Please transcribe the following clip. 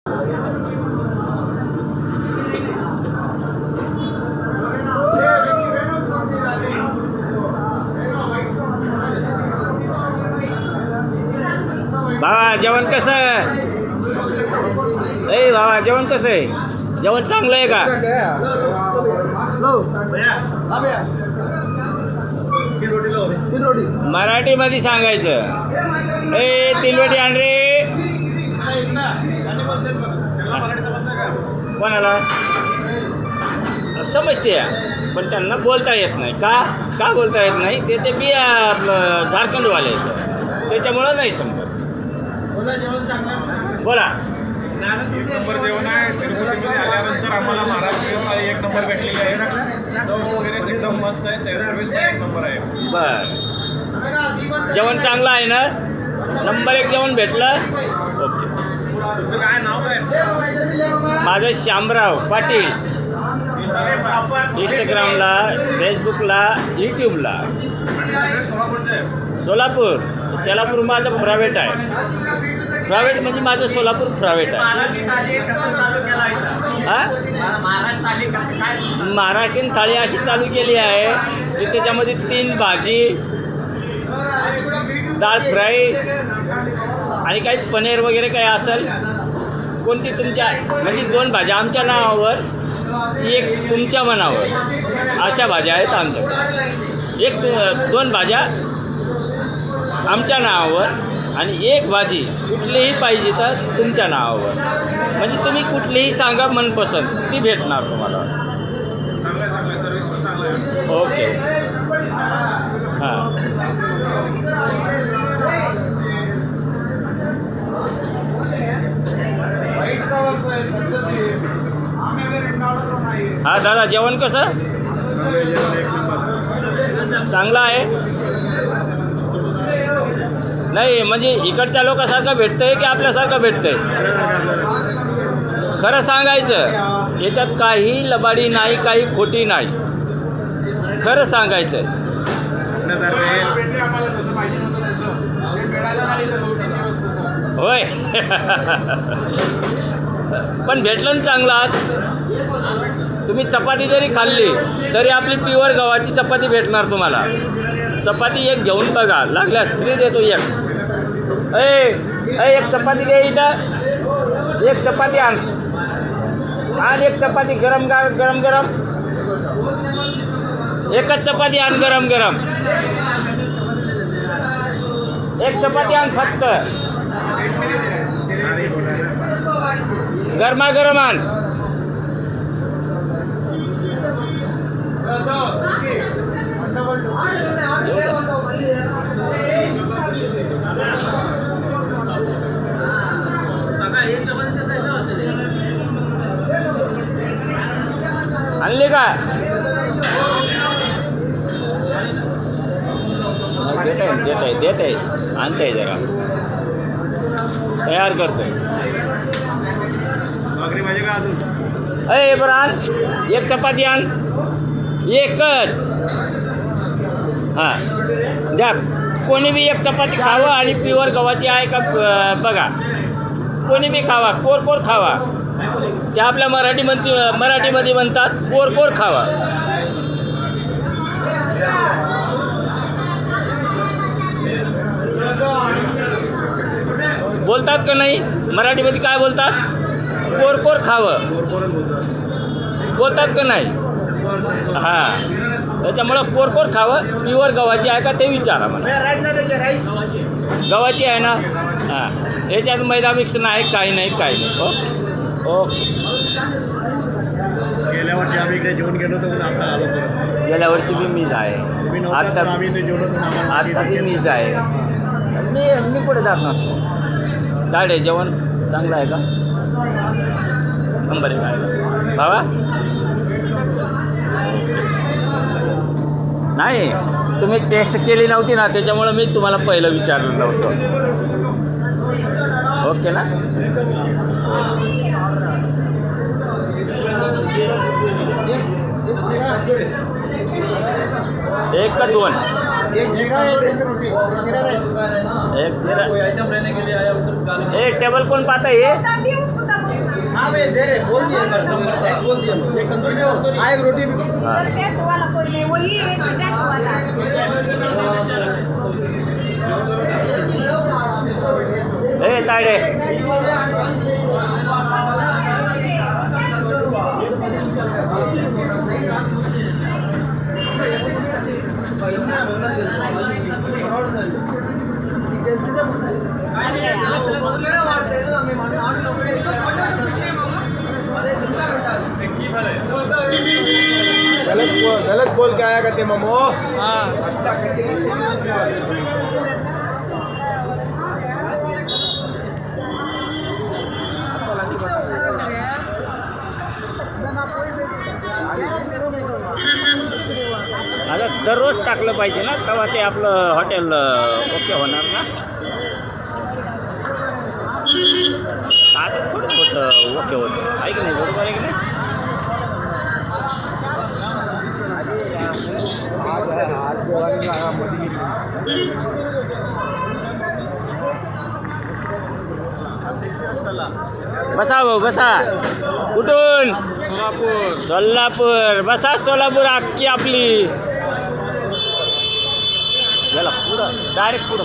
बाबा जेवण कसं आहे? ए बाबा जेवण कसं आहे? जेवण चांगलं आहे का? मराठीमध्ये सांगायचं. ए तीन रोटी आण रे. कोणाला समजते पण त्यांना बोलता येत नाही. का बोलता येत नाही? ते बी आपलं झारखंडवाले आहेत, त्याच्यामुळं नाही समजत. बोला. एक नंबर जेवण आहे. तिरुपतीमध्ये आल्यानंतर आम्हाला महाराष्ट्र एक नंबर भेटलेली आहे. चव वगैरे एकदम मस्त आहे. सर्व्हिस पण एक नंबर आहे. बर जेवण चांगलं आहे ना? नंबर एक जेवण भेटलं. ओके. तुमचं काय नाव काय? माझं श्यामराव पाटील. इंस्टाग्रामला, फेसबुकला, यूट्यूबला. सोलापूर माझं प्रायव्हेट आहे. प्रायव्हेट म्हणजे माझं सोलापूर प्रायव्हेट आहे. महाराष्ट्रीयन थाळी अशी चालू केली आहे की त्याच्यामध्ये 3 भाजी, डाळ फ्राय आणि काही पनीर वगैरे काही असेल. कोणती तुमच्या म्हणजे 2 भाज्या आमच्या नावावर, एक तुमच्या मनावर, अशा भाज्या आहेत आमच्याकडे. 2 भाज्या आमच्या नावावर आणि एक भाजी कुठलीही पाहिजे तर तुमच्या नावावर. म्हणजे तुम्ही कुठलीही सांगा मनपसंत, ती भेटणार तुम्हाला. ओके. हां हां दादा जेवण कसं? चांगलं आहे. नाही म्हणजे इकडच्या लोकांसारखं भेटतंय की आपल्यासारखं भेटतंय? खरं सांगायचं, याच्यात काही लबाडी नाही, काही खोटी नाही. खरं सांगायचं. होय. पण भेटलं ना चांगलं. आज तुम्ही चपाती जरी खाल्ली तरी आपली प्युअर गव्हाची चपाती भेटणार तुम्हाला. चपाती एक घेऊन बघा, लागल्यास फ्री देतो एक. एक चपाती दे इथं. एक चपाती आण. एक चपाती गरम गरम. एकच चपाती आण गरम. एक चपाती आण फक्त. गरमागरम आण. आणली का? देत आहे आणताय, जरा तयार करतोय. बरं आण. एक चपाती आण, एकच. हां द्या. कोणी बी एक चपाती खावं आणि प्युअर गव्हाची आहे का बघा. कोणी बी खावा, कोर खावा. ते आपल्या मराठीमध्ये म्हणतात कोर खावा. बोलतात का नाही? मराठीमध्ये काय बोलतात? कोर खावं बोलतात का नाही? हां त्याच्यामुळं कोर खावं. प्युअर गव्हाची आहे का ते विचारा मला. गव्हाची आहे ना? हां याच्यात मैदा मिक्स नाही, काही नाही. ओके. गेल्या वर्षी आम्ही इकडे जेवण गेलो होतो, आता आलो परत. गेल्या वर्षी बी मीच आहे. आता बी मीच आहे. मी कुठे जात नसतो. काय रे जेवण चांगलं आहे का? नंबर 1 आहे बाबा. नाही तुम्ही टेस्ट केली नव्हती ना, त्याच्यामुळं मी तुम्हाला पहिलं विचारलं नव्हतं. ओके ना? एक का 2? एक जीरा जीरा राइस। एक टेबल कौन पाता है ये? हाँ भाई दे रहे बोल दिए बोल दिए एक तंदूरी दो एक रोटी भी हाँ टेंट वाला कोई नहीं, वही एक टेंट वाला। ए तायडे गलत बोल के आया करते मामो हाँ अच्छा कच्चे आता दररोज टाकलं पाहिजे ना, तेव्हा ते आपलं हॉटेल ओके होणार ना. आता थोडं होतं ओके होतं आहे की नाही, बरोबर आहे की नाही. बसा भाऊ बसा. कुठून? सोलापूर. बसा सोलापूर अख्खी आपली. याला पुढं डायरेक्ट पुढं